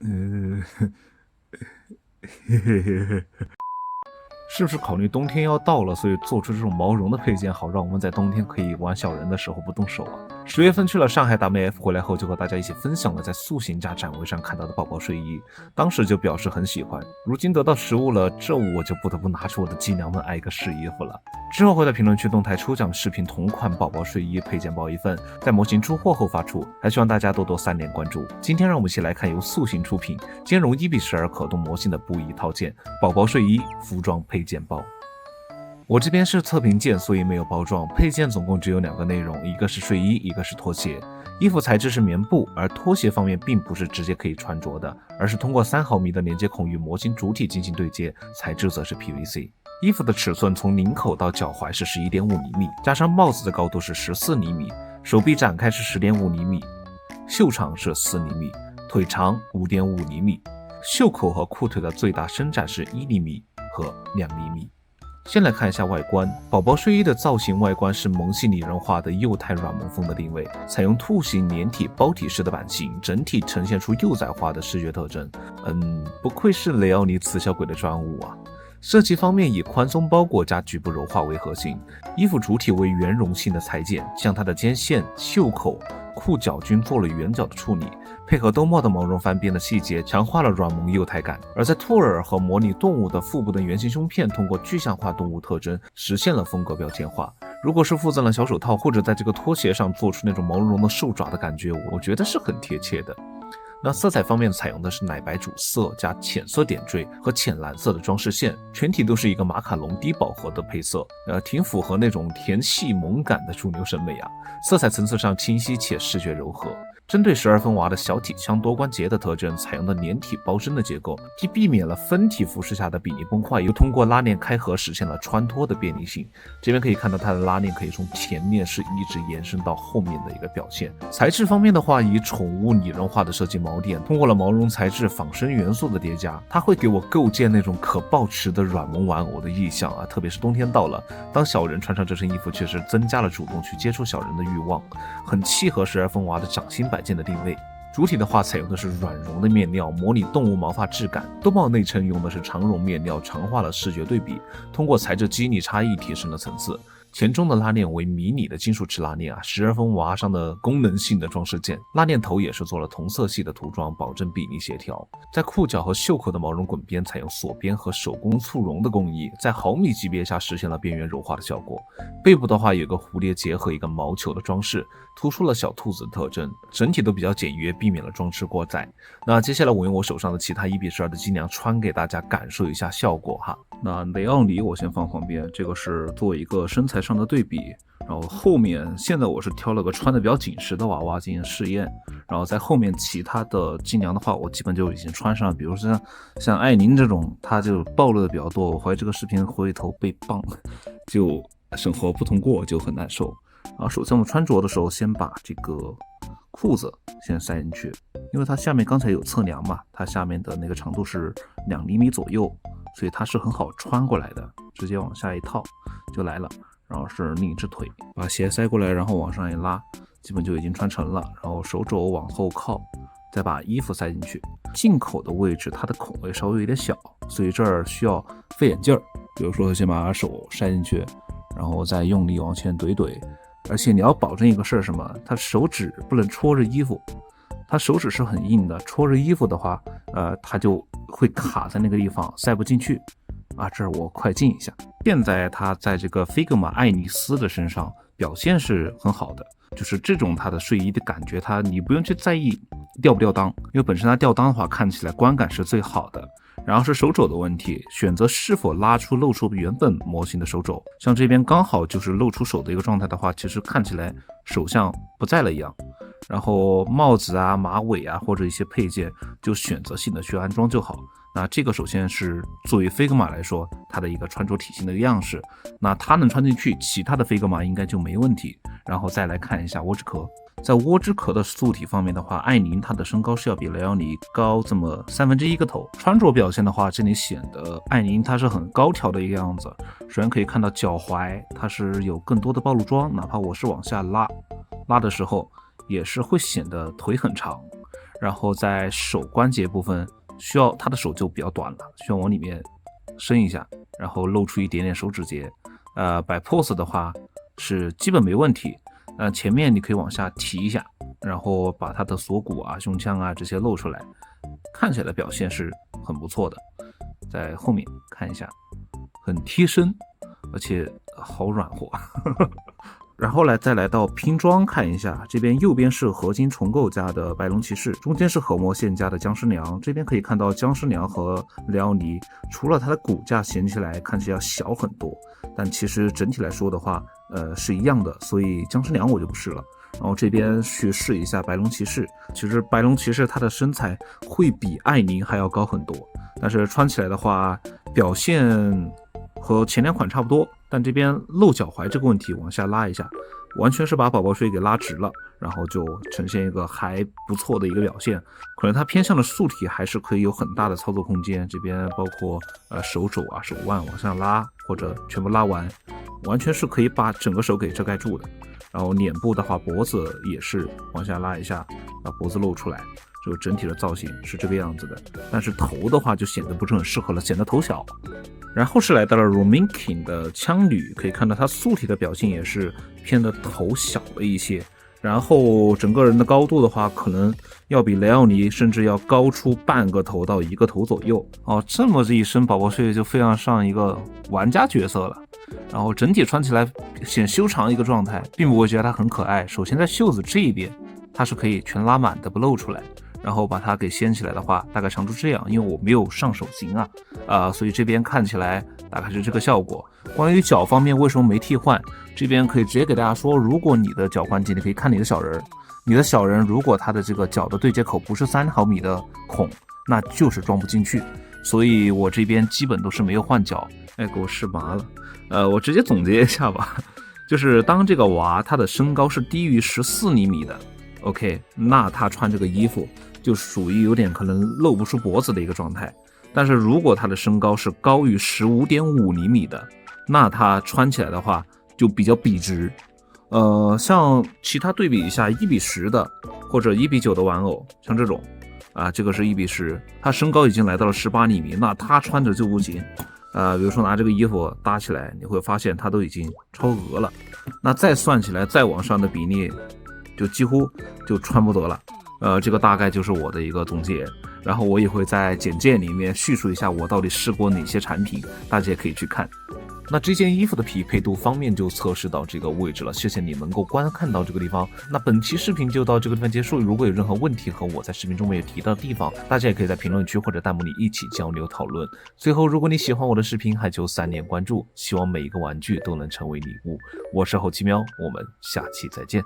嘿嘿嘿嘿。是不是考虑冬天要到了，所以做出这种毛绒的配件，好让我们在冬天可以玩小人的时候不动手啊？10月份去了上海 WF 回来后，就和大家一起分享了在塑形家展位上看到的宝宝睡衣，当时就表示很喜欢。如今得到实物了，这我就不得不拿出我的鸡娘们挨个试衣服了。之后会在评论区动态抽奖视频同款宝宝睡衣配件包一份，在模型出货后发出，还希望大家多多3连关注。今天让我们一起来看由塑形出品、兼容1:12可动模型的布艺套件宝宝睡衣服装配件包。我这边是测评件，所以没有包装。配件总共只有2个内容，一个是睡衣，一个是拖鞋。衣服材质是棉布，而拖鞋方面并不是直接可以穿着的，而是通过3毫米的连接孔与模型主体进行对接，材质则是 PVC。衣服的尺寸从领口到脚踝是11.5厘米，加上帽子的高度是14厘米，手臂展开是10.5厘米，袖长是4厘米，腿长5.5厘米，袖口和裤腿的最大伸展是1厘米和2厘米。先来看一下外观，宝宝睡衣的造型外观是萌系拟人化的幼态软萌风的定位，采用兔形连体包体式的版型，整体呈现出幼崽化的视觉特征。不愧是雷奥尼雌小鬼的专务啊！设计方面以宽松包裹加局部柔化为核心，衣服主体为圆绒性的裁剪，像它的肩线、袖口、裤脚均做了圆角的处理，配合兜帽的毛绒翻边的细节，强化了软萌幼态感。而在兔耳和模拟动物的腹部的圆形胸片，通过具象化动物特征，实现了风格标签化。如果是附赠了小手套，或者在这个拖鞋上做出那种毛茸茸的兽爪的感觉，我觉得是很贴切的。那色彩方面采用的是奶白主色加浅色点缀和浅蓝色的装饰线，全体都是一个马卡龙低饱和的配色，挺符合那种甜细萌感的猪牛审美啊。色彩层次上清晰且视觉柔和。针对12分娃的小体腔多关节的特征，采用的连体包身的结构，既避免了分体服饰下的比例崩坏，又通过拉链开合实现了穿脱的便利性。这边可以看到它的拉链可以从前面是一直延伸到后面的一个表现。材质方面的话，以宠物拟人化的设计锚点，通过了毛绒材质仿生元素的叠加，它会给我构建那种可抱持的软萌玩偶的意象啊！特别是冬天到了，当小人穿上这身衣服，确实增加了主动去接触小人的欲望，很契合12分娃的掌心摆件的定位。主体的话采用的是软绒的面料，模拟动物毛发质感。兜帽内衬用的是长绒面料，强化了视觉对比，通过材质肌理差异提升了层次。前中的拉链为迷你的金属质拉链啊，12分娃上的功能性的装饰件，拉链头也是做了同色系的涂装，保证比例协调。在裤脚和袖口的毛绒滚边采用锁边和手工簇绒的工艺，在毫米级别下实现了边缘柔化的效果。背部的话有个蝴蝶结和一个毛球的装饰，突出了小兔子的特征，整体都比较简约，避免了装饰过载。那接下来我用我手上的其他1:12的机梁穿给大家感受一下效果哈。那雷奥尼我先放旁边，这个是做一个身材上的对比，然后后面现在我是挑了个穿的比较紧实的娃娃进行试验，然后在后面其他的机娘的话我基本就已经穿上了，比如说像艾宁这种它就暴露的比较多，我怀疑这个视频回头被棒就审核不通过就很难受。然后首先我们穿着的时候先把这个裤子先塞进去，因为它下面刚才有测量嘛，它下面的那个长度是2厘米左右，所以它是很好穿过来的，直接往下一套就来了。然后是另一只腿，把鞋塞过来，然后往上一拉，基本就已经穿成了。然后手肘往后靠，再把衣服塞进去。进口的位置它的孔位稍微有点小，所以这儿需要费眼劲儿。比如说先把手塞进去，然后再用力往前怼怼。而且你要保证一个事儿，什么？他手指不能戳着衣服，他手指是很硬的，戳着衣服的话，他就会卡在那个地方，塞不进去。啊，这儿我快进一下。现在他在这个 Figma 爱丽丝的身上表现是很好的，就是这种他的睡衣的感觉，你不用去在意吊不吊裆，因为本身它吊裆的话，看起来观感是最好的。然后是手肘的问题，选择是否露出原本模型的手肘，像这边刚好就是露出手的一个状态的话，其实看起来手像不在了一样。然后帽子啊、马尾啊或者一些配件就选择性的去安装就好。那这个首先是作为 Figma 来说它的一个穿着体型的一个样式，那它能穿进去，其他的 Figma 应该就没问题。然后再来看一下莴苣壳，在莴苣壳的素体方面的话，艾宁它的身高是要比雷奥尼高这么1/3个头。穿着表现的话，这里显得艾宁它是很高挑的一个样子。首先可以看到脚踝它是有更多的暴露装，哪怕我是往下拉的时候也是会显得腿很长。然后在手关节部分需要他的手就比较短了，需要往里面伸一下，然后露出一点点手指节。摆 pose 的话是基本没问题。前面你可以往下提一下，然后把他的锁骨啊、胸腔啊这些露出来，看起来的表现是很不错的。在后面看一下，很贴身，而且好软和。然后再来到拼装看一下，这边右边是合金重构加的白龙骑士，中间是核膜线加的僵尸娘。这边可以看到僵尸娘和雷奥尼，除了它的骨架显起来看起来要小很多，但其实整体来说的话，是一样的，所以僵尸娘我就不试了。然后这边去试一下白龙骑士，其实白龙骑士它的身材会比艾宁还要高很多，但是穿起来的话表现和前两款差不多，但这边露脚踝这个问题往下拉一下，完全是把宝宝睡给拉直了，然后就呈现一个还不错的一个表现。可能它偏向的素体还是可以有很大的操作空间，这边包括手肘啊、手腕往上拉或者全部拉完，完全是可以把整个手给遮盖住的。然后脸部的话，脖子也是往下拉一下，把脖子露出来，这个整体的造型是这个样子的。但是头的话就显得不是很适合了，显得头小。然后是来到了 Rominkin 的枪女，可以看到她素体的表现也是偏的头小了一些，然后整个人的高度的话，可能要比雷奥尼甚至要高出半个头到一个头左右。这么一身宝宝睡就非常像一个玩家角色了。然后整体穿起来显修长一个状态，并不会觉得它很可爱。首先在袖子这一边，它是可以全拉满的不露出来，然后把它给掀起来的话，大概长度这样，因为我没有上手型所以这边看起来大概是这个效果。关于脚方面为什么没替换，这边可以直接给大家说，如果你的脚关节，你可以看你的小人，如果它的这个脚的对接口不是3毫米的孔，那就是装不进去。所以我这边基本都是没有换脚。给我试麻了。我直接总结一下吧，就是当这个娃他的身高是低于14厘米的 ，OK， 那他穿这个衣服就属于有点可能露不出脖子的一个状态。但是如果他的身高是高于15.5厘米的，那他穿起来的话就比较笔直。像其他对比一下1:10的或者1:9的玩偶，像这种这个是1:10，他身高已经来到了18厘米，那他穿着就不行。比如说拿这个衣服搭起来，你会发现它都已经超额了，那再算起来再往上的比例就几乎就穿不得了。这个大概就是我的一个总结，然后我也会在简介里面叙述一下我到底试过哪些产品，大家也可以去看。那这件衣服的匹配度方面就测试到这个位置了，谢谢你能够观看到这个地方。那本期视频就到这个地方结束，如果有任何问题和我在视频中没有提到的地方，大家也可以在评论区或者弹幕里一起交流讨论。最后，如果你喜欢我的视频，还求3连关注，希望每一个玩具都能成为礼物。我是后期喵，我们下期再见。